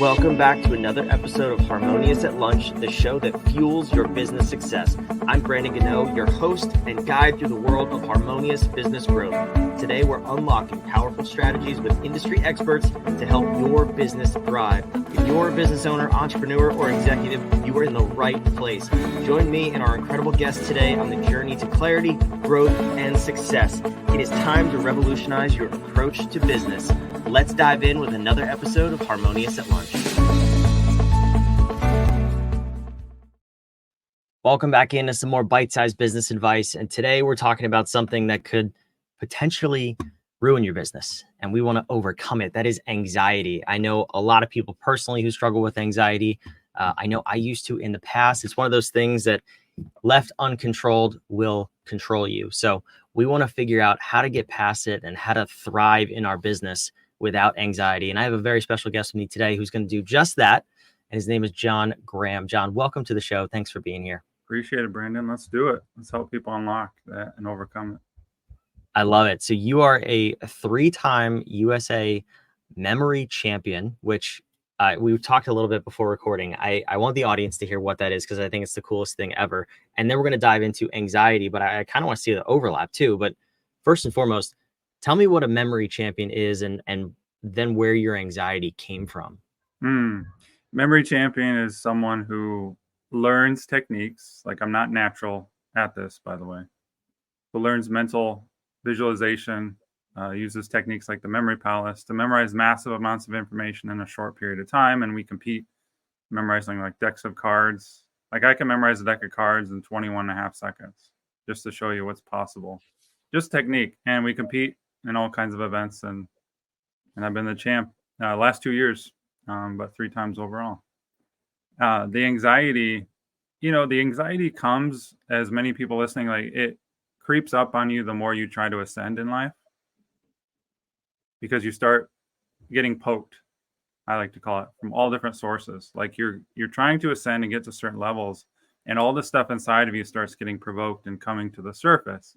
Welcome back to another episode of Harmonious at Lunch, the show that fuels your business success. I'm Brandon Gano, your host and guide through the world of harmonious business growth. Today, we're unlocking powerful strategies with industry experts to help your business thrive. If you're a business owner, entrepreneur, or executive, you are in the right place. Join me and our incredible guests today on the journey to clarity, growth, and success. It is time to revolutionize your approach to business. Let's dive in with another episode of Harmonious at Lunch. Welcome back into some more bite-sized business advice. And today we're talking about something that could potentially ruin your business. And we want to overcome it. That is anxiety. I know a lot of people personally who struggle with anxiety. I know I used to in the past. It's one of those things that left uncontrolled will control you. So we want to figure out how to get past it and how to thrive in our business without anxiety. And I have a very special guest with me today who's going to do just that. And his name is John Graham. John, welcome to the show. Thanks for being here. Appreciate it, Brandon. Let's do it. Let's help people unlock that and overcome it. I love it. So you are a 3-time USA memory champion, which we talked a little bit before recording. I want the audience to hear what that is because I think it's the coolest thing ever. And then we're going to dive into anxiety, but I kind of want to see the overlap too. But first and foremost, tell me what a memory champion is and then where your anxiety came from. Memory champion is someone who learns techniques. Like, I'm not natural at this, by the way, but learns mental visualization, uses techniques like the memory palace to memorize massive amounts of information in a short period of time. And we compete memorizing like decks of cards. Like, I can memorize a deck of cards in 21 and a half seconds just to show you what's possible. Just technique. And we compete in all kinds of events. And I've been the champ last 2 years, but 3 times overall. The anxiety comes, as many people listening, like, it creeps up on you the more you try to ascend in life, because you start getting poked, I like to call it, from all different sources. Like, you're trying to ascend and get to certain levels, and all this stuff inside of you starts getting provoked and coming to the surface,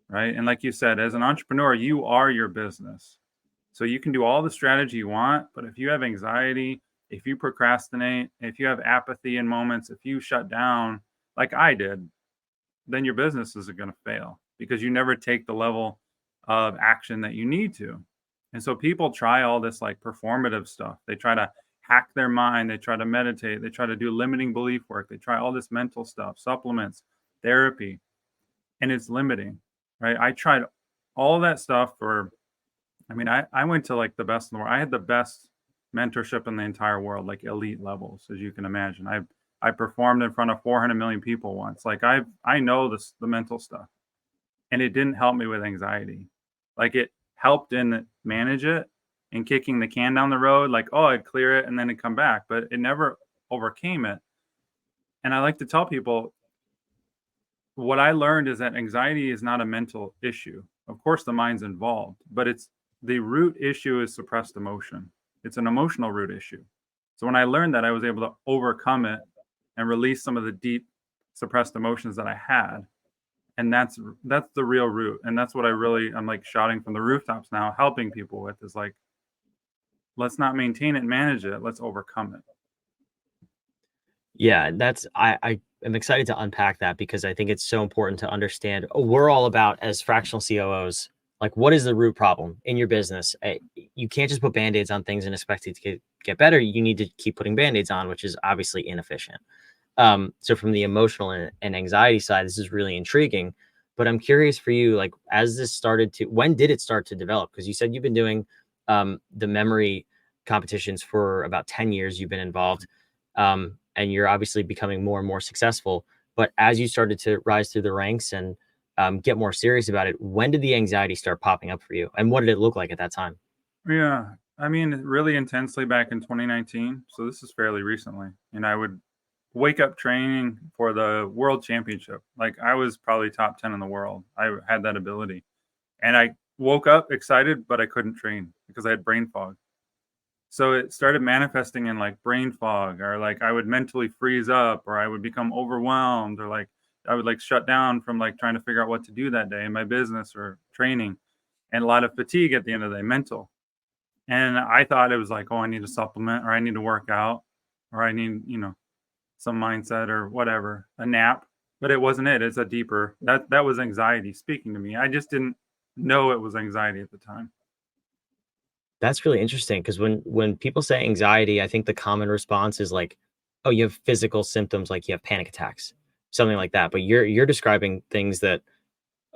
right? And like you said, as an entrepreneur, you are your business. So you can do all the strategy you want, but if you have anxiety, if you procrastinate, if you have apathy in moments, if you shut down like I did, then your business is going to fail because you never take the level of action that you need to. And so people try all this like performative stuff. They try to hack their mind. They try to meditate. They try to do limiting belief work. They try all this mental stuff, supplements, therapy, and it's limiting, right? I tried all that stuff I went to like the best in the world. I had the best mentorship in the entire world, like elite levels, as you can imagine. I performed in front of 400 million people once. Like, I know the mental stuff, and it didn't help me with anxiety. Like, it helped in manage it and kicking the can down the road. Like, oh, I'd clear it and then it'd come back, but it never overcame it. And I like to tell people, what I learned is that anxiety is not a mental issue. Of course, the mind's involved, but the root issue is suppressed emotion. It's an emotional root issue. So when I learned that, I was able to overcome it and release some of the deep suppressed emotions that I had. And that's the real root. And that's what I'm like shouting from the rooftops now, helping people with, is like, let's not maintain it and manage it. Let's overcome it. Yeah, I am excited to unpack that because I think it's so important to understand. We're all about, as fractional COOs, like, what is the root problem in your business? You can't just put Band-Aids on things and expect it to get better. You need to keep putting Band-Aids on, which is obviously inefficient. So from the emotional and anxiety side, this is really intriguing. But I'm curious for you, like, as this when did it start to develop? Because you said you've been doing the memory competitions for about 10 years. You've been involved, and you're obviously becoming more and more successful. But as you started to rise through the ranks and get more serious about it, when did the anxiety start popping up for you? And what did it look like at that time? Yeah, I mean, really intensely back in 2019. So this is fairly recently. And I would wake up training for the world championship. Like, I was probably top 10 in the world. I had that ability. And I woke up excited, but I couldn't train because I had brain fog. So it started manifesting in like brain fog, or like I would mentally freeze up, or I would become overwhelmed, or like I would like shut down from like trying to figure out what to do that day in my business or training, and a lot of fatigue at the end of the day, mental. And I thought it was like, oh, I need a supplement, or I need to work out, or I need, some mindset or whatever, a nap. But it wasn't it. It's a deeper that was anxiety speaking to me. I just didn't know it was anxiety at the time. That's really interesting because when people say anxiety, I think the common response is like, "Oh, you have physical symptoms like you have panic attacks," something like that. But you're describing things that,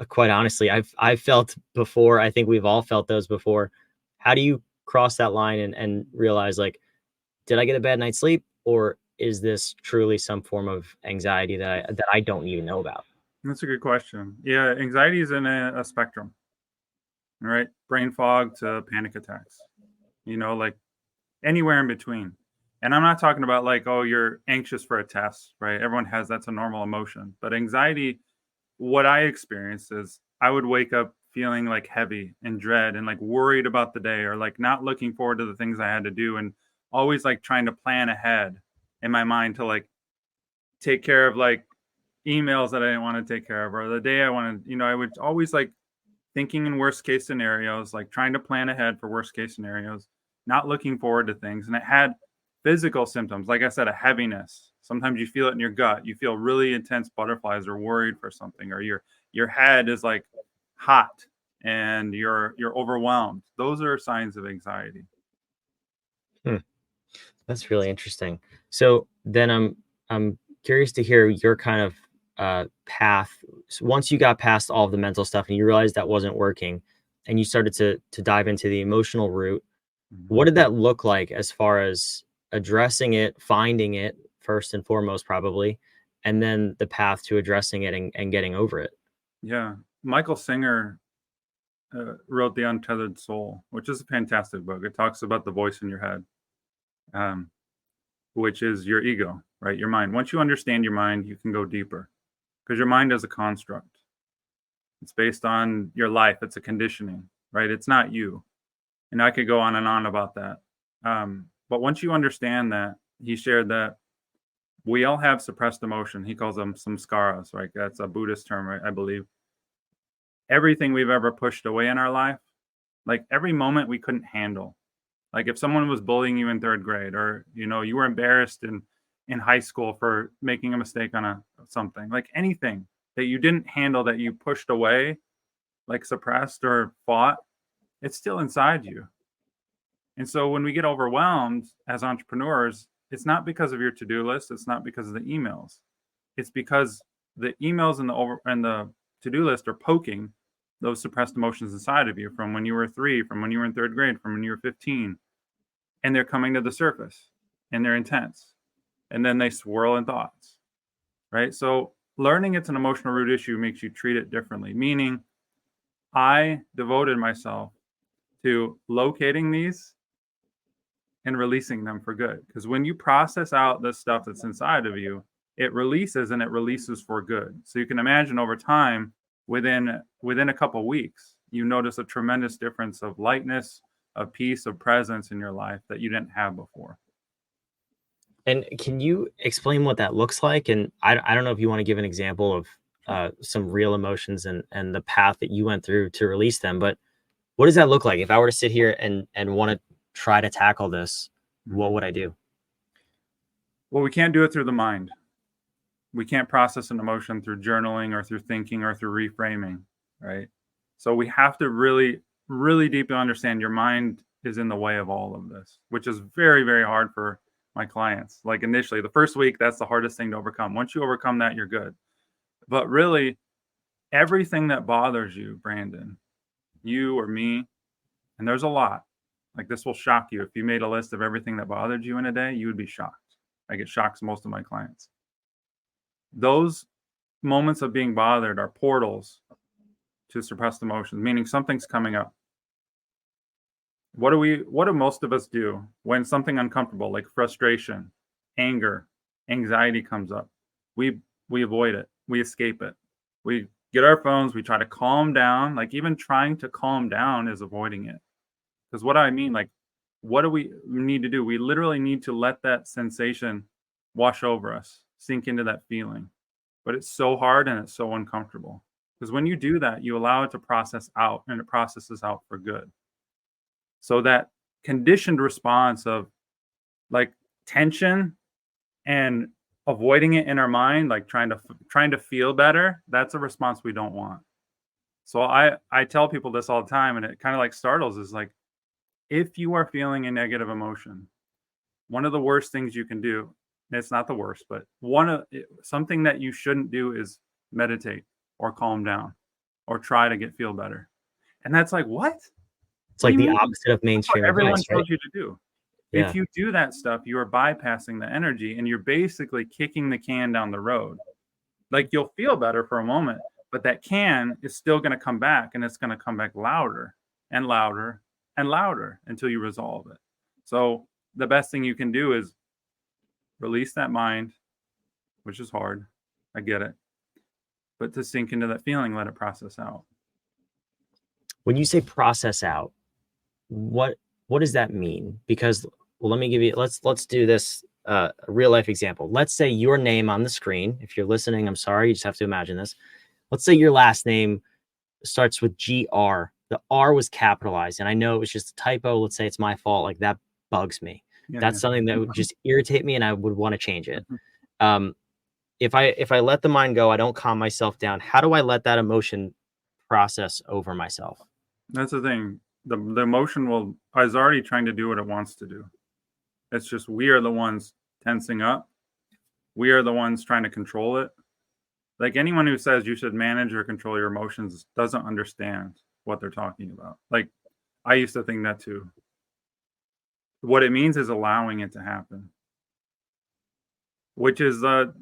quite honestly, I've felt before. I think we've all felt those before. How do you cross that line and realize like, did I get a bad night's sleep, or is this truly some form of anxiety that I don't even know about? That's a good question. Yeah, anxiety is in a spectrum, right? Brain fog to panic attacks. Like anywhere in between. And I'm not talking about like, oh, you're anxious for a test, right? Everyone has that's a normal emotion. But anxiety, what I experienced is I would wake up feeling like heavy and dread and like worried about the day, or like not looking forward to the things I had to do, and always like trying to plan ahead in my mind to like take care of like emails that I didn't want to take care of, or the day I wanted, I would always like thinking in worst case scenarios, like trying to plan ahead for worst case scenarios, not looking forward to things. And it had physical symptoms, like I said, a heaviness. Sometimes you feel it in your gut. You feel really intense butterflies, or worried for something, or your head is like hot and you're overwhelmed. Those are signs of anxiety. Hmm. That's really interesting. So then I'm curious to hear your kind of path. Once you got past all of the mental stuff and you realized that wasn't working, and you started to dive into the emotional route, Mhm. what did that look like as far as addressing it, finding it first and foremost, probably, and then the path to addressing it and getting over it? Yeah. Michael Singer wrote The Untethered Soul, which is a fantastic book. It talks about the voice in your head. Um, which is your ego, right? Your mind. Once you understand your mind, you can go deeper, because your mind is a construct. It's based on your life. It's a conditioning, right? It's not you. And I could go on and on about that. But once you understand that, he shared that we all have suppressed emotion. He calls them samskaras, right? That's a Buddhist term, right? I believe. Everything we've ever pushed away in our life, like every moment we couldn't handle. Like if someone was bullying you in third grade, or you were embarrassed in high school for making a mistake on a something, like anything that you didn't handle, that you pushed away, like suppressed or fought, it's still inside you. And so when we get overwhelmed as entrepreneurs, it's not because of your to-do list, it's not because of the emails. It's because the emails and the to-do list are poking those suppressed emotions inside of you from when you were 3, from when you were in third grade, from when you were 15, and they're coming to the surface, and they're intense, and then they swirl in thoughts, right? So learning it's an emotional root issue makes you treat it differently, meaning I devoted myself to locating these and releasing them for good, because when you process out the stuff that's inside of you, it releases, and it releases for good. So you can imagine over time, within a couple weeks, you notice a tremendous difference of lightness, of peace, of presence in your life that you didn't have before. And can you explain what that looks like? And I don't know if you want to give an example of Sure. some real emotions and the path that you went through to release them. But what does that look like? If I were to sit here and want to try to tackle this, what Mhm. would I do? Well, we can't do it through the mind. We can't process an emotion through journaling or through thinking or through reframing, right? So we have to really, really deeply understand your mind is in the way of all of this, which is very, very hard for my clients. Like initially, the first week, that's the hardest thing to overcome. Once you overcome that, you're good. But really, everything that bothers you, Brandon, you or me, and there's a lot, like this will shock you. If you made a list of everything that bothered you in a day, you would be shocked. Like it shocks most of my clients. Those moments of being bothered are portals to suppressed emotions, meaning something's coming up. What do most of us do when something uncomfortable like frustration, anger, anxiety comes up? We avoid it. We escape it. We get our phones, we try to calm down. Like even trying to calm down is avoiding it. Because what I mean, like, what do we need to do? We literally need to let that sensation wash over us, sink into that feeling. But it's so hard and it's so uncomfortable. Because when you do that, you allow it to process out, and it processes out for good. So that conditioned response of like tension and avoiding it in our mind, like trying to feel better. That's a response we don't want. So I tell people this all the time, and it kind of like startles is like, if you are feeling a negative emotion, one of the worst things you can do, and it's not the worst, but something that you shouldn't do is meditate or calm down or try to feel better. And that's like, what? It's What do like you the mean? opposite of That's what mainstream everyone advice, right? tells you to do. Yeah. If you do that stuff, you are bypassing the energy and you're basically kicking the can down the road. Like you'll feel better for a moment, but that can is still going to come back, and it's going to come back louder and louder and louder until you resolve it. So the best thing you can do is release that mind, which is hard. I get it. But to sink into that feeling, let it process out. When you say process out, what does that mean? Because well, let me give you let's do this a real life example. Let's say your name on the screen. If you're listening, I'm sorry, you just have to imagine this. Let's say your last name starts with GR. The R was capitalized, and I know it was just a typo. Let's say it's my fault. Like that bugs me. Yeah, That's yeah. something that would just irritate me, and I would want to change it. Mhm. If I let the mind go, I don't calm myself down. How do I let that emotion process over myself? That's the thing. The emotion is already trying to do what it wants to do. It's just we are the ones tensing up. We are the ones trying to control it. Like anyone who says you should manage or control your emotions doesn't understand what they're talking about. Like I used to think that too. What it means is allowing it to happen, which is the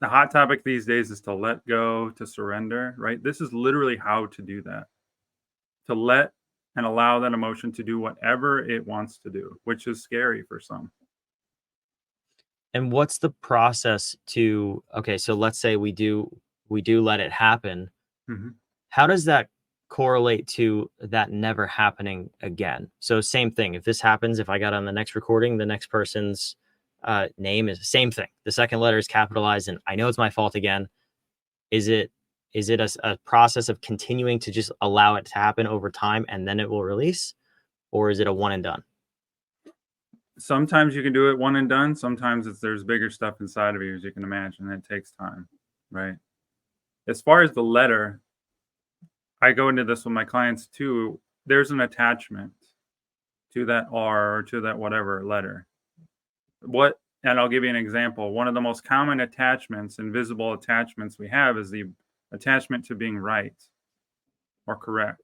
hot topic these days is to let go, to surrender, right? This is literally how to do that. To let and allow that emotion to do whatever it wants to do, which is scary for some. And what's the process to okay, so let's say we do let it happen. Mhm. How does that correlate to that never happening again? So same thing. If this happens, if I got on the next recording, the next person's name is the same thing. The second letter is capitalized, and I know it's my fault again. Is it a process of continuing to just allow it to happen over time and then it will release, or is it a one and done? Sometimes you can do it one and done. Sometimes there's bigger stuff inside of you, as you can imagine. It takes time, right? As far as the letter, I go into this with my clients too. There's an attachment to that R or to that whatever letter. And I'll give you an example. One of the most common attachments, invisible attachments we have is the attachment to being right or correct.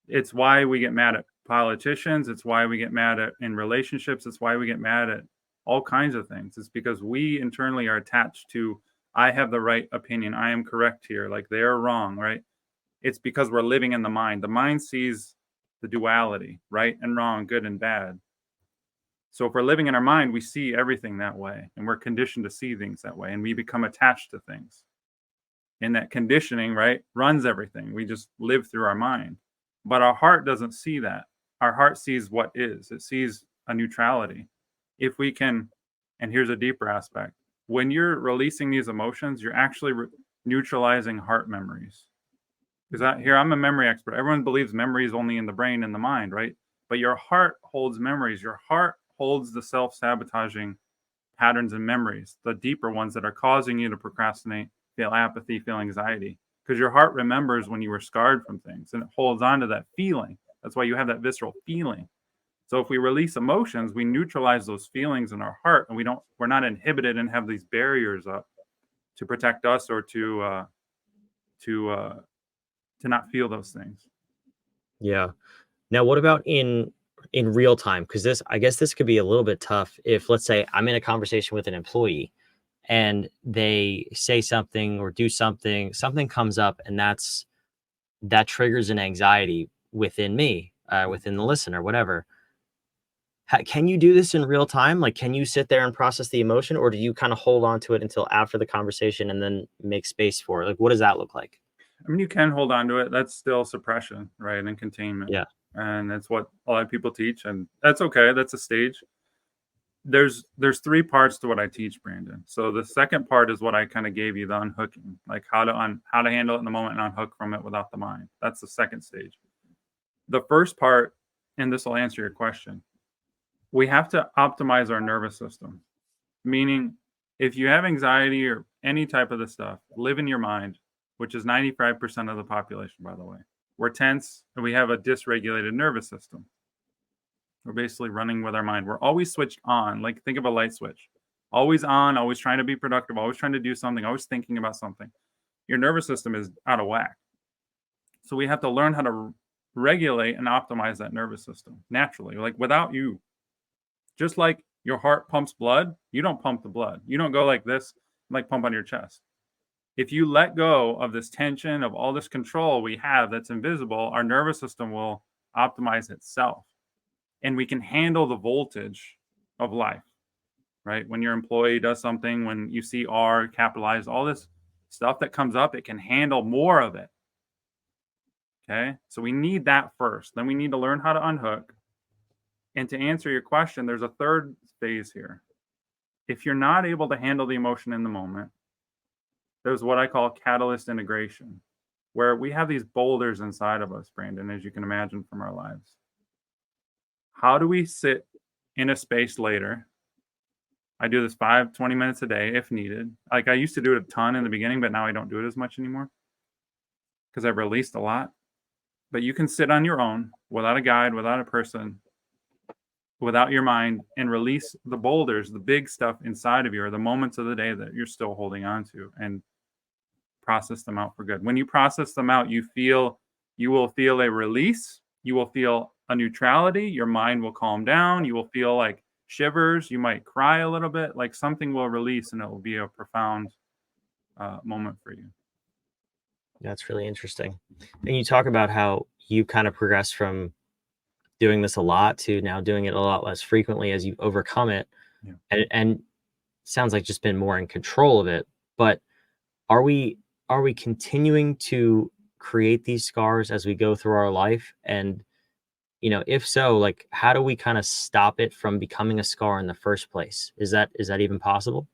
It's why we get mad at politicians. It's why we get mad at in relationships. It's why we get mad at all kinds of things. It's because we internally are attached to, I have the right opinion. I am correct here. Like they are wrong, right? It's because we're living in the mind. The mind sees the duality, right and wrong, good and bad. So if we're living in our mind, we see everything that way, and we're conditioned to see things that way, and we become attached to things. And that conditioning, right, runs everything. We just live through our mind. But our heart doesn't see that. Our heart sees what is. It sees a neutrality. If we can, and here's a deeper aspect. When you're releasing these emotions, you're actually neutralizing heart memories. Because here, I'm a memory expert. Everyone believes memory is only in the brain and the mind, right? But your heart holds memories. Your heart holds the self-sabotaging patterns and memories, the deeper ones that are causing you to procrastinate, feel apathy, feel anxiety. Because your heart remembers when you were scarred from things, and it holds on to that feeling. That's why you have that visceral feeling. So if we release emotions, we neutralize those feelings in our heart, and we're not inhibited and have these barriers up to protect us or to not feel those things. Yeah. Now, what about in real time? Because I guess this could be a little bit tough if, let's say, I'm in a conversation with an employee and they say something or do something, something comes up, and that triggers an anxiety within me, within the listener, whatever. Can you do this in real time? Like, can you sit there and process the emotion, or do you kind of hold on to it until after the conversation and then make space for it? Like, what does that look like? I mean, you can hold on to it. That's still suppression, right? And containment. Yeah. And that's what a lot of people teach. And that's okay. That's a stage. There's three parts to what I teach, Brandon. So the second part is what I kind of gave you, the unhooking, like how to handle it in the moment and unhook from it without the mind. That's the second stage. The first part and this will answer your question, we have to optimize our nervous system. Meaning, if you have anxiety or any type of this stuff, live in your mind, which is 95% of the population, by the way. We're tense and we have a dysregulated nervous system. We're basically running with our mind. We're always switched on. Like, think of a light switch. Always on, always trying to be productive, always trying to do something, always thinking about something. Your nervous system is out of whack. So we have to learn how to regulate and optimize that nervous system naturally, like without you. Just like your heart pumps blood, you don't pump the blood. You don't go like this, like pump on your chest. If you let go of this tension, of all this control we have that's invisible, our nervous system will optimize itself. And we can handle the voltage of life, right? When your employee does something, when you see R capitalized, all this stuff that comes up, it can handle more of it. Okay, so we need that first. Then we need to learn how to unhook. And to answer your question, there's a third phase here. If you're not able to handle the emotion in the moment, there's what I call catalyst integration, where we have these boulders inside of us, Brandon, as you can imagine from our lives. How do we sit in a space later? I do this 20 minutes a day if needed. Like, I used to do it a ton in the beginning, but now I don't do it as much anymore because I've released a lot. But you can sit on your own without a guide, without a person, without your mind, and release the boulders, the big stuff inside of you, or the moments of the day that you're still holding on to, and process them out for good. When you process them out, you will feel a release. You will feel a neutrality. Your mind will calm down. You will feel like shivers. You might cry a little bit, like something will release, and it will be a profound moment for you. That's really interesting. And you talk about how you kind of progress from doing this a lot to now doing it a lot less frequently as you overcome it. Yeah. And sounds like just been more in control of it. But are we continuing to create these scars as we go through our life? And, if so, like, how do we kind of stop it from becoming a scar in the first place? Is that even possible?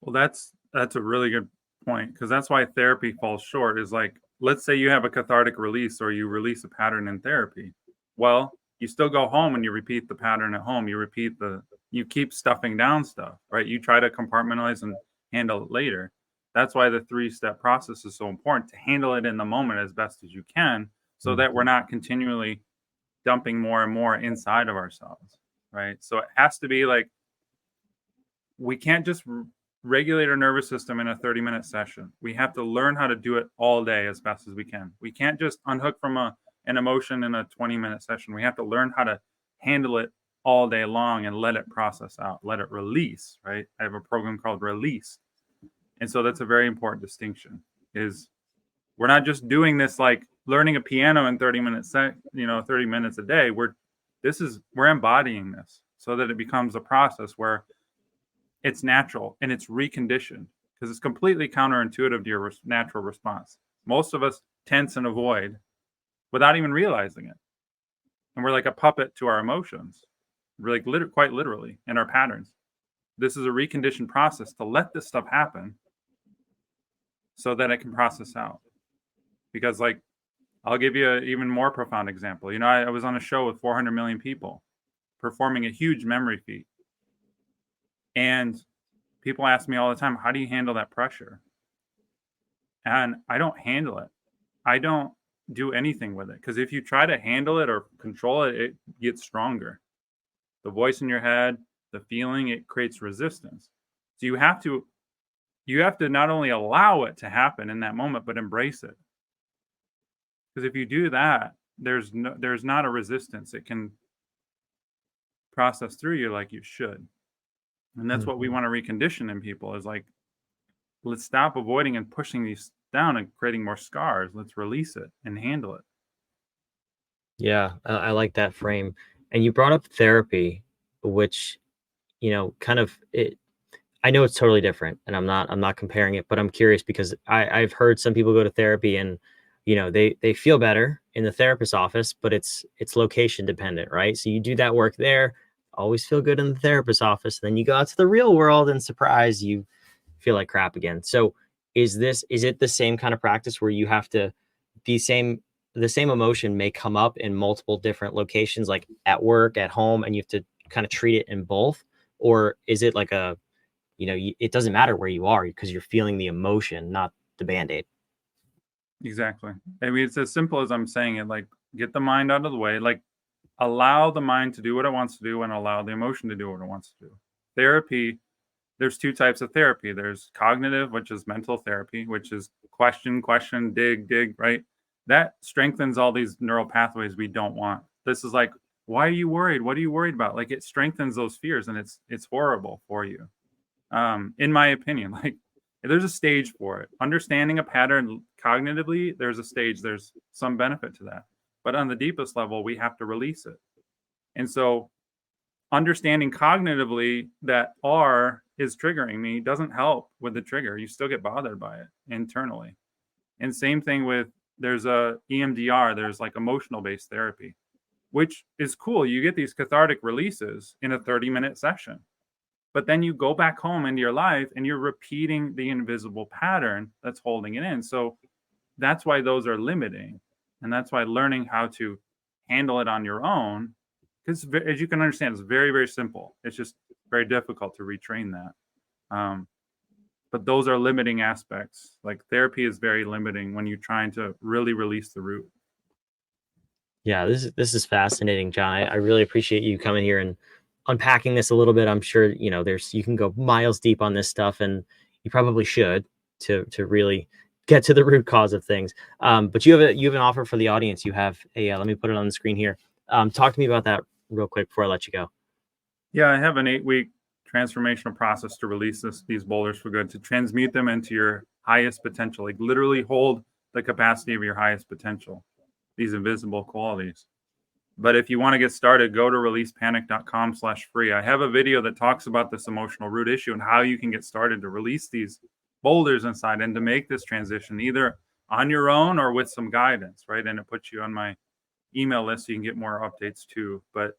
Well, that's a really good point, because that's why therapy falls short. Is like, let's say you have a cathartic release, or you release a pattern in therapy. Well, you still go home and you repeat the pattern at home. You keep stuffing down stuff, right? You try to compartmentalize and handle it later. That's why the 3-step process is so important, to handle it in the moment as best as you can, so that we're not continually dumping more and more inside of ourselves, right? So it has to be like, we can't just regulate our nervous system in a 30-minute session. We have to learn how to do it all day as best as we can. We can't just unhook from an emotion in a 20-minute session. We have to learn how to handle it all day long and let it process out, let it release, right? I have a program called Release. And so that's a very important distinction, is we're not just doing this like learning a piano in 30 minutes, 30 minutes a day. We're embodying this so that it becomes a process where it's natural and it's reconditioned, because it's completely counterintuitive to your natural response. Most of us tense and avoid without even realizing it. And we're like a puppet to our emotions, we're like quite literally, and our patterns. This is a reconditioned process to let this stuff happen so that it can process out. Because, like, I'll give you an even more profound example. I was on a show with 400 million people performing a huge memory feat. And people ask me all the time, how do you handle that pressure? And I don't handle it. I don't do anything with it. Because if you try to handle it or control it, it gets stronger. The voice in your head, the feeling, it creates resistance. So you have to not only allow it to happen in that moment, but embrace it. Because if you do that, there's not a resistance. It can process through you like you should. And that's what we want to recondition in people, is like, let's stop avoiding and pushing these down and creating more scars. Let's release it and handle it. Yeah, I like that frame. And you brought up therapy, which, kind of I know it's totally different, and I'm not comparing it, but I'm curious because I've heard some people go to therapy and, they feel better in the therapist's office, but it's location dependent, right? So you do that work there, always feel good in the therapist's office. Then you go out to the real world and surprise, you feel like crap again. So is it the same kind of practice where you have to, the same the same emotion may come up in multiple different locations, like at work, at home, and you have to kind of treat it in both? Or is it like a, it doesn't matter where you are because you're feeling the emotion, not the Band-Aid? Exactly. I mean, it's as simple as I'm saying it. Like, get the mind out of the way. Like, allow the mind to do what it wants to do and allow the emotion to do what it wants to do. Therapy, there's two types of therapy. There's cognitive, which is mental therapy, which is question, question, dig, dig, right? That strengthens all these neural pathways we don't want. This is like, why are you worried? What are you worried about? Like, it strengthens those fears, and it's horrible for you. In my opinion, like, there's a stage for it. Understanding a pattern cognitively, there's a stage, there's some benefit to that. But on the deepest level, we have to release it. And so understanding cognitively that R is triggering me doesn't help with the trigger. You still get bothered by it internally. And same thing with, there's a EMDR, there's like emotional based therapy, which is cool. You get these cathartic releases in a 30-minute session. But then you go back home into your life and you're repeating the invisible pattern that's holding it in. So that's why those are limiting. And that's why learning how to handle it on your own, because as you can understand, it's very, very simple. It's just very difficult to retrain that. But those are limiting aspects. Like, therapy is very limiting when you're trying to really release the root. Yeah, this is fascinating, John. I really appreciate you coming here and unpacking this a little bit. I'm sure, you can go miles deep on this stuff, and you probably should, to really get to the root cause of things. But you have an offer for the audience. You have let me put it on the screen here. Talk to me about that real quick before I let you go. Yeah, I have an 8-week transformational process to release these boulders for good, to transmute them into your highest potential, like literally hold the capacity of your highest potential, these invisible qualities. But if you want to get started, go to releasepanic.com/free. I have a video that talks about this emotional root issue and how you can get started to release these boulders inside and to make this transition either on your own or with some guidance, right? And it puts you on my email list so you can get more updates too. But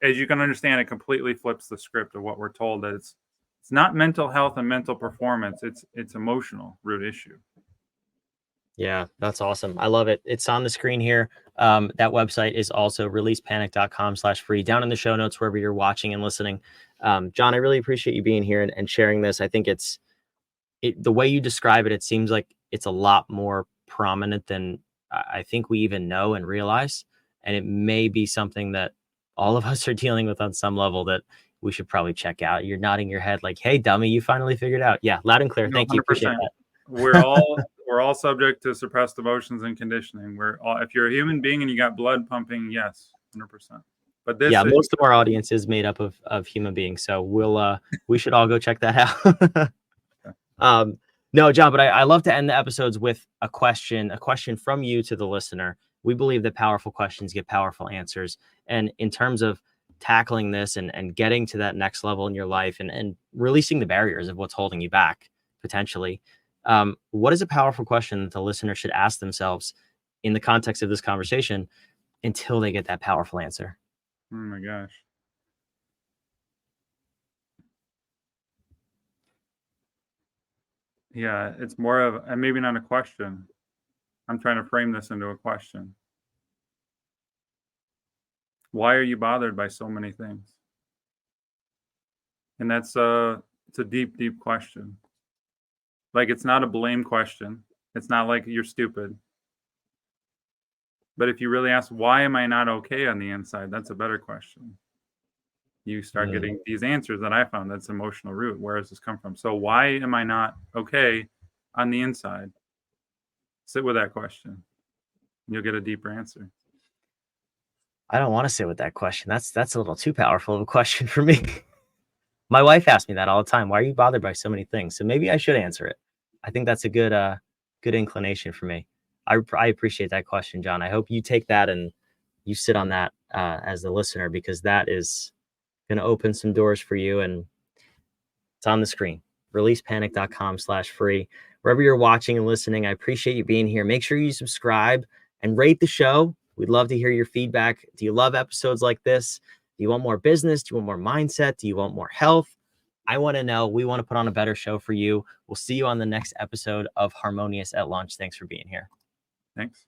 as you can understand, it completely flips the script of what we're told, that it's not mental health and mental performance. It's emotional root issue. Yeah, that's awesome. I love it. It's on the screen here. That website is also releasepanic.com/free, down in the show notes, wherever you're watching and listening. John, I really appreciate you being here and sharing this. I think the way you describe it, it seems like it's a lot more prominent than I think we even know and realize. And it may be something that all of us are dealing with on some level that we should probably check out. You're nodding your head like, hey, dummy, you finally figured out. Yeah, loud and clear. No, Thank you. Appreciate 100%. that. We're all subject to suppressed emotions and conditioning. If you're a human being and you got blood pumping, yes, 100%. But Yeah, most of our audience is made up of human beings, so we should all go check that out. No, John, but I love to end the episodes with a question from you to the listener. We believe that powerful questions get powerful answers, and in terms of tackling this and getting to that next level in your life and releasing the barriers of what's holding you back potentially, what is a powerful question that the listener should ask themselves in the context of this conversation until they get that powerful answer? Oh my gosh. Yeah, it's more of, and maybe not a question. I'm trying to frame this into a question. Why are you bothered by so many things? And it's a deep, deep question. Like, it's not a blame question. It's not like you're stupid. But if you really ask, why am I not okay on the inside? That's a better question. You start getting these answers that I found. That's emotional root. Where does this come from? So why am I not okay on the inside? Sit with that question. You'll get a deeper answer. I don't want to sit with that question. That's a little too powerful of a question for me. My wife asks me that all the time. Why are you bothered by so many things? So maybe I should answer it. I think that's a good inclination for me. I appreciate that question, John. I hope you take that and you sit on that as the listener, because that is going to open some doors for you. And it's on the screen, releasepanic.com/free. Wherever you're watching and listening, I appreciate you being here. Make sure you subscribe and rate the show. We'd love to hear your feedback. Do you love episodes like this? Do you want more business? Do you want more mindset? Do you want more health? I want to know. We want to put on a better show for you. We'll see you on the next episode of Harmonious at Lunch. Thanks for being here. Thanks.